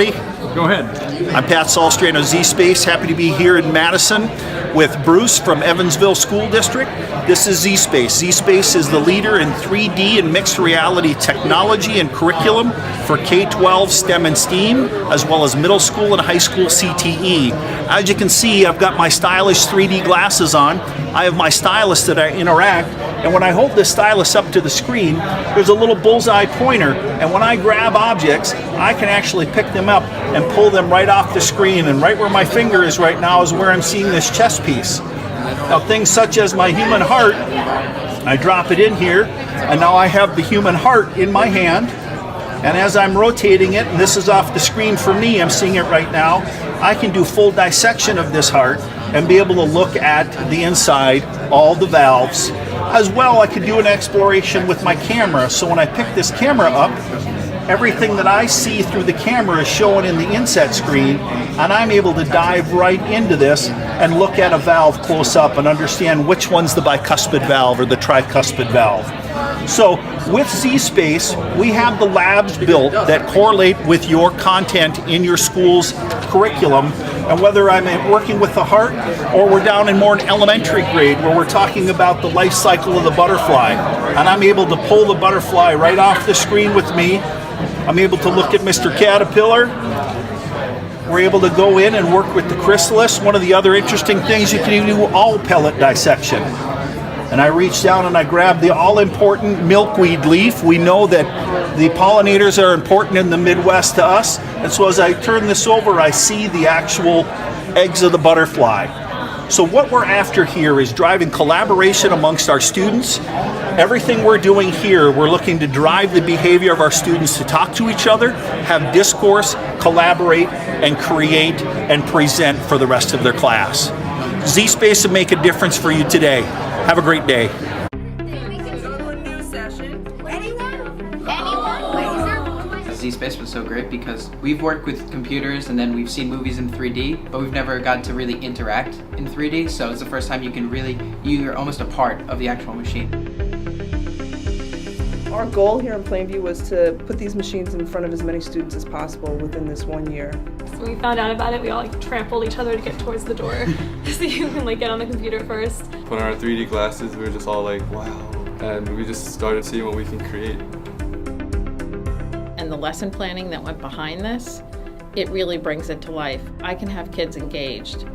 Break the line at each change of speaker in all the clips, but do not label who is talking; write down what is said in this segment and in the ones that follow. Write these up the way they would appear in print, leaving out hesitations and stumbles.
Go ahead.
I'm Pat Salstrand of Z-Space. Happy to be here in Madison with Bruce from Evansville School District. This is Z-Space. Z-Space is the leader in 3D and mixed reality technology and curriculum for K-12 STEM and STEAM, as well as middle school and high school CTE. As you can see, I've got my stylish 3D glasses on. I have my stylus that I interact, and when I hold this stylus up to the screen, there's a little bullseye pointer, and when I grab objects, I can actually pick them up and pull them right off the screen, and right where my finger is right now is where I'm seeing this chess piece. Now things such as my human heart, I drop it in here, and now I have the human heart in my hand, and as I'm rotating it, and this is off the screen for me, I'm seeing it right now, I can do full dissection of this heart and be able to look at the inside, all the valves. As well, I could do an exploration with my camera, so when I pick this camera up, everything that I see through the camera is shown in the inset screen, and I'm able to dive right into this and look at a valve close up and understand which one's the bicuspid valve or the tricuspid valve. So with Z-Space, we have the labs built that correlate with your content in your school's curriculum, and whether I'm working with the heart or we're down in more an elementary grade where we're talking about the life cycle of the butterfly, and I'm able to pull the butterfly right off the screen with me. I'm able to look at Mr. Caterpillar. We're able to go in and work with the chrysalis. One of the other interesting things, you can do all pellet dissection. And I reach down and I grab the all-important milkweed leaf. We know that the pollinators are important in the Midwest to us. And so as I turn this over, I see the actual eggs of the butterfly. So what we're after here is driving collaboration amongst our students. Everything we're doing here, we're looking to drive the behavior of our students to talk to each other, have discourse, collaborate, and create and present for the rest of their class. Z-Space will make a difference for you today. Have a great day.
Z-Space was so great because we've worked with computers and then we've seen movies in 3D, but we've never got to really interact in 3D, so it's the first time you're almost a part of the actual machine.
Our goal here in Plainview was to put these machines in front of as many students as possible within this 1 year.
So when we found out about it, we all trampled each other to get towards the door so you can get on the computer first.
Put on our 3D glasses, we were just all like, wow, and we just started seeing what we can create.
And the lesson planning that went behind this, it really brings it to life. I can have kids engaged.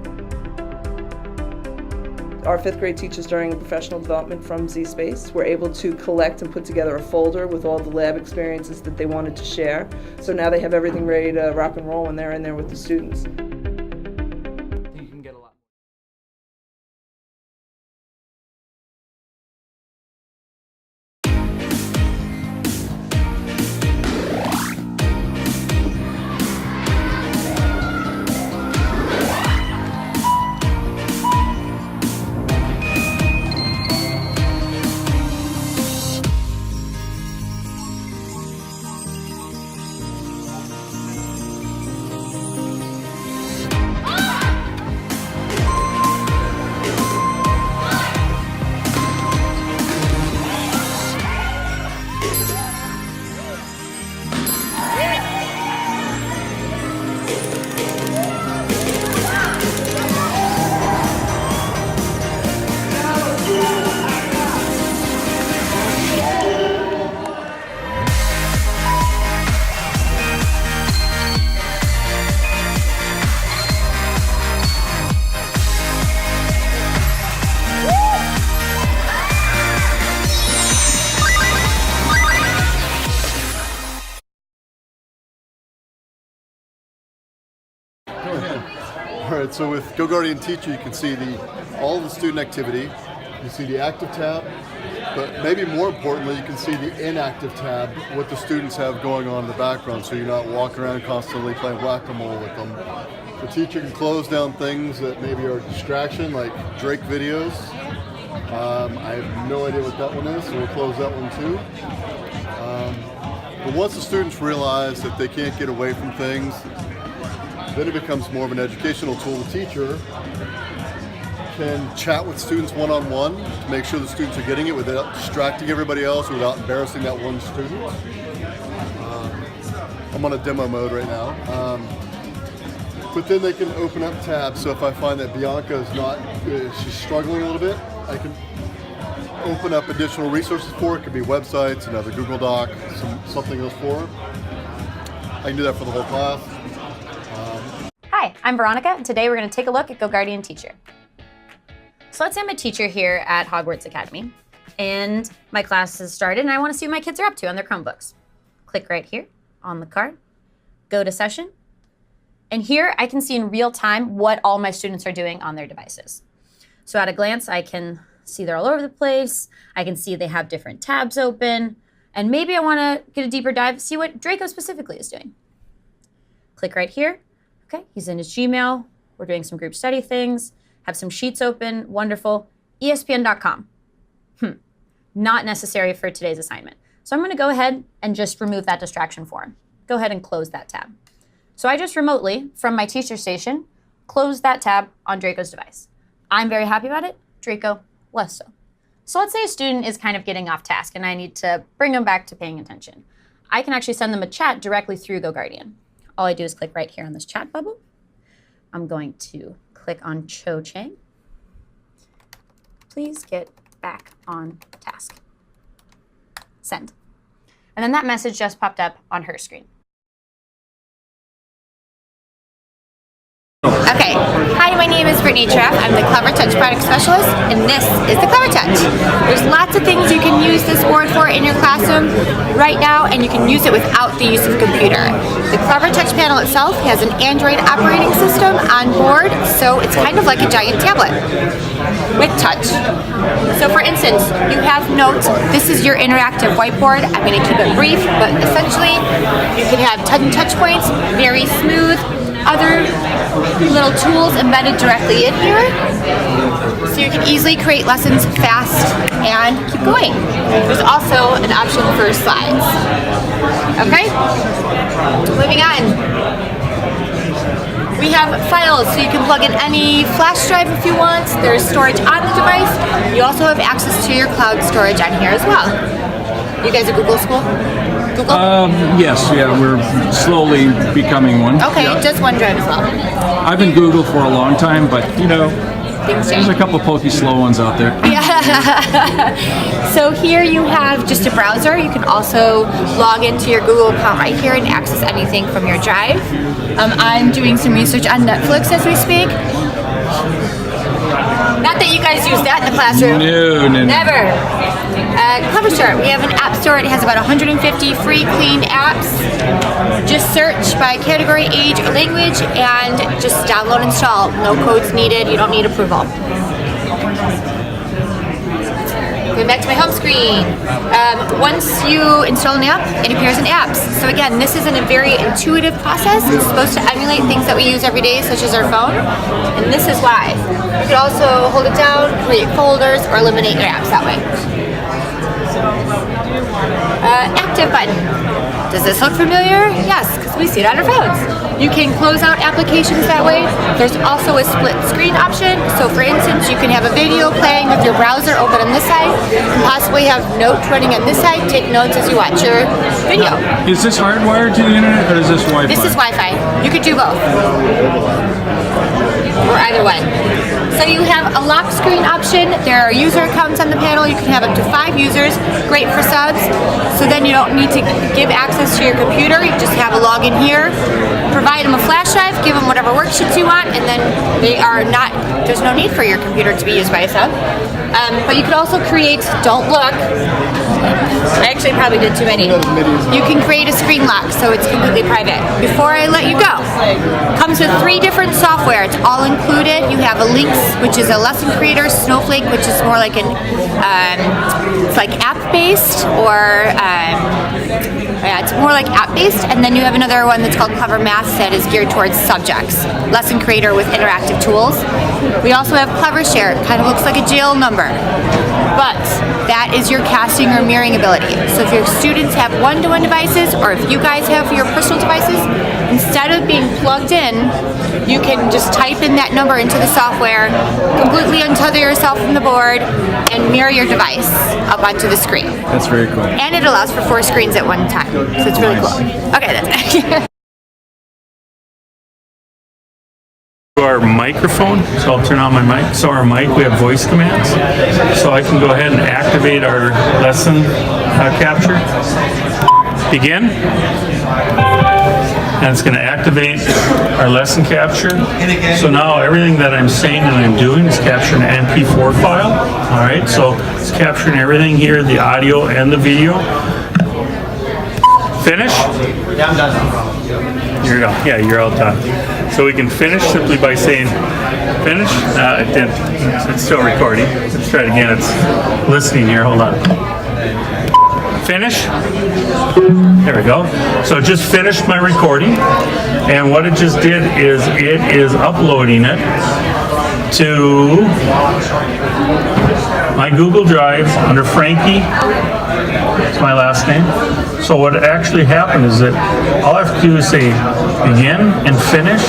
Our 5th grade teachers during professional development from Z-Space were able to collect and put together a folder with all the lab experiences that they wanted to share. So now they have everything ready to rock and roll when they're in there with the students.
All right, so with Goguardian Teacher, you can see all the student activity. You see the active tab, but maybe more importantly, you can see the inactive tab, what the students have going on in the background, so you're not walking around constantly playing whack-a-mole with them. The teacher can close down things that maybe are a distraction, like Drake videos. I have no idea what that one is, so we'll close that one too. But once the students realize that they can't get away from things, then it becomes more of an educational tool. The teacher can chat with students one-on-one to make sure the students are getting it without distracting everybody else or without embarrassing that one student. I'm on a demo mode right now. But then they can open up tabs. So if I find that Bianca is not, she's struggling a little bit, I can open up additional resources for her. It could be websites, another Google Doc, something else for her. I can do that for the whole class.
Hi, I'm Veronica, and today we're going to take a look at Goguardian Teacher. So let's say I'm a teacher here at Hogwarts Academy, and my class has started, and I want to see what my kids are up to on their Chromebooks. Click right here on the card, go to session, and here I can see in real time what all my students are doing on their devices. So at a glance, I can see they're all over the place. I can see they have different tabs open, and maybe I want to get a deeper dive, see what Draco specifically is doing. Click right here. Okay, he's in his Gmail. We're doing some group study things, have some sheets open, wonderful. ESPN.com. Not necessary for today's assignment. So I'm going to go ahead and just remove that distraction for him. Go ahead and close that tab. So I just remotely, from my teacher station, closed that tab on Draco's device. I'm very happy about it. Draco, less so. So let's say a student is kind of getting off task and I need to bring them back to paying attention. I can actually send them a chat directly through Goguardian. All I do is click right here on this chat bubble. I'm going to click on Cho Chang. Please get back on task. Send. And then that message just popped up on her screen.
Okay, hi, my name is Brittany Treff. I'm the Clever Touch Product Specialist, and this is the Clever Touch. There's lots of things you can use this board for in your classroom right now, and you can use it without the use of a computer. The Clever Touch panel itself has an Android operating system on board, so it's kind of like a giant tablet with touch. So for instance, you have notes. This is your interactive whiteboard. I'm going to keep it brief, but essentially you can have touch points, very smooth, other little tools embedded directly in here, so you can easily create lessons fast and keep going. There's also an option for slides. Okay, moving on. We have files, so you can plug in any flash drive if you want. There's storage on the device. You also have access to your cloud storage on here as well. You guys are Google School? Google?
Yes, yeah, we're slowly becoming one.
Okay, just OneDrive as well.
I've been Google for a long time, but you know,
Things
there's
change.
a couple pokey slow ones out there.
Yeah. So here you have just a browser. You can also log into your Google account right here and access anything from your drive. I'm doing some research on Netflix as we speak. Not that you guys use that in the classroom.
No.
Never. Clever Start. We have an app store. It has about 150 free, clean apps. Just search by category, age, or language, and just download and install. No codes needed. You don't need approval. Going back to my home screen. Once you install an app, it appears in apps. So again, this isn't a very intuitive process. It's supposed to emulate things that we use every day, such as our phone. And this is why. You could also hold it down, create folders, or eliminate your apps that way. Active button. Does this look familiar? Yes, because we see it on our phones. You can close out applications that way. There's also a split screen option. So for instance, you can have a video playing with your browser open on this side, and possibly have notes running on this side. Take notes as you watch your video.
Is this hardwired to the internet or is this Wi-Fi?
This is Wi-Fi. You could do both. Or either one. So you have a lock screen option. There are user accounts on the panel. You can have up to 5 users. Great for subs. So then you don't need to give access to your computer. You just have a login here. Provide them a flash drive. Give them whatever worksheets you want, and then there's no need for your computer to be used by a sub. But you could also create, don't look. I actually probably did too many. You can create a screen lock, so it's completely private. Before I let you go, comes with 3 different software. It's all included. You have a Lynx, which is a lesson creator, Snowflake, which is more like it's like app-based, or it's more like app-based, and then you have another one that's called Clever Math that is geared towards subjects. Lesson creator with interactive tools. We also have Clever Share. It kind of looks like a jail number, but that is your casting or mirroring ability. So if your students have one-to-one devices, or if you guys have your personal devices, instead of being plugged in, you can just type in that number into the software, completely untether yourself from the board, and mirror your device up onto the screen.
That's very cool.
And it allows for 4 screens at one time, so it's really cool. Okay, that's it.
Our microphone, so I'll turn on my mic. So our mic, we have voice commands. So I can go ahead and activate our lesson capture. Begin. And it's going to activate our lesson capture. So now everything that I'm saying and I'm doing is capturing an MP4 file. All right, so it's capturing everything here, the audio and the video. Finish?
Yeah, I'm done.
You're done. Yeah, you're all done. So we can finish simply by saying finish. It didn't. It's still recording. Let's try it again. It's listening here. Hold on. Finish. There we go. So it just finished my recording. And what it just did is it is uploading it to my Google Drive under Frankie. That's my last name. So what actually happened is that all I have to do is say begin and finish,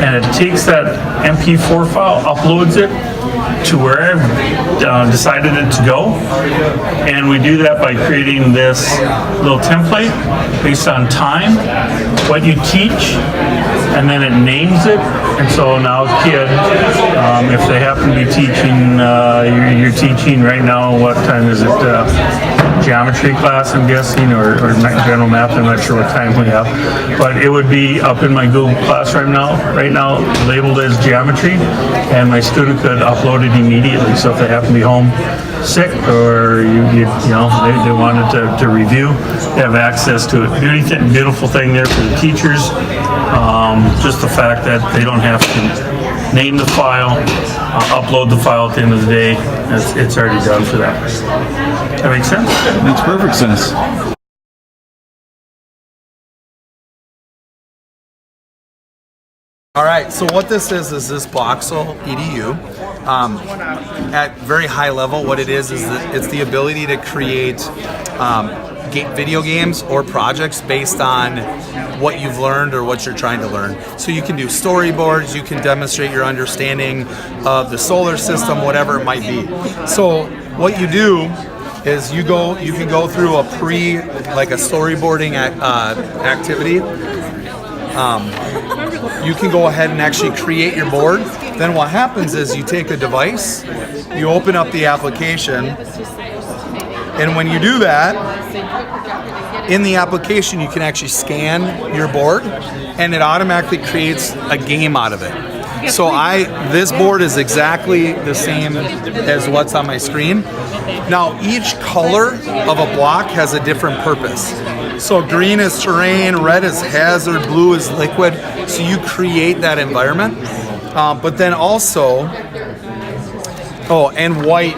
and it takes that MP4 file, uploads it to where I've decided it to go, and we do that by creating this little template based on time, what you teach, and then it names it. And so now a kid, if they happen to be teaching, you're teaching right now, what time is it? Geometry class, I'm guessing, or general math. I'm not sure what time we have, but it would be up in my Google Classroom right now, labeled as geometry, and my student could upload it immediately. So if they happen to be home sick, or they wanted to review, they have access to it. Beautiful thing there for the teachers. Just the fact that they don't have to name the file, upload the file at the end of the day. It's already done for that. That makes sense?
Makes perfect sense.
All right, so what this is this Voxel EDU. At very high level, what it is that it's the ability to create video games or projects based on what you've learned or what you're trying to learn. So you can do storyboards, you can demonstrate your understanding of the solar system, whatever it might be. So what you do is you can go through a storyboarding activity. You can go ahead and actually create your board. Then what happens is you take a device, you open up the application, and when you do that, in the application you can actually scan your board, and it automatically creates a game out of it. So this board is exactly the same as what's on my screen. Now each color of a block has a different purpose. So green is terrain, red is hazard, blue is liquid. So you create that environment. But then also, and white.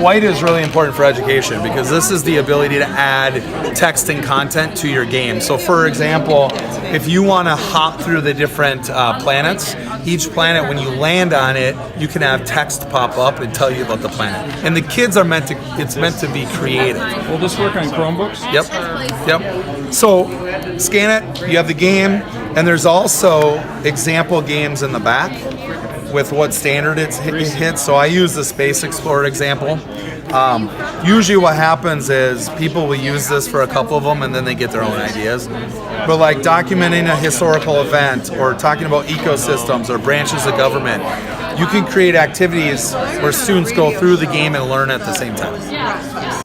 White is really important for education because this is the ability to add text and content to your game. So for example, if you want to hop through the different planets, each planet, when you land on it, you can have text pop up and tell you about the planet. And the kids are it's meant to be creative.
Will this work on Chromebooks?
Yep. So scan it, you have the game, and there's also example games in the back with what standard it hits. So I use the Space Explorer example. Usually what happens is people will use this for a couple of them and then they get their own ideas. But like documenting a historical event or talking about ecosystems or branches of government, you can create activities where students go through the game and learn at the same time.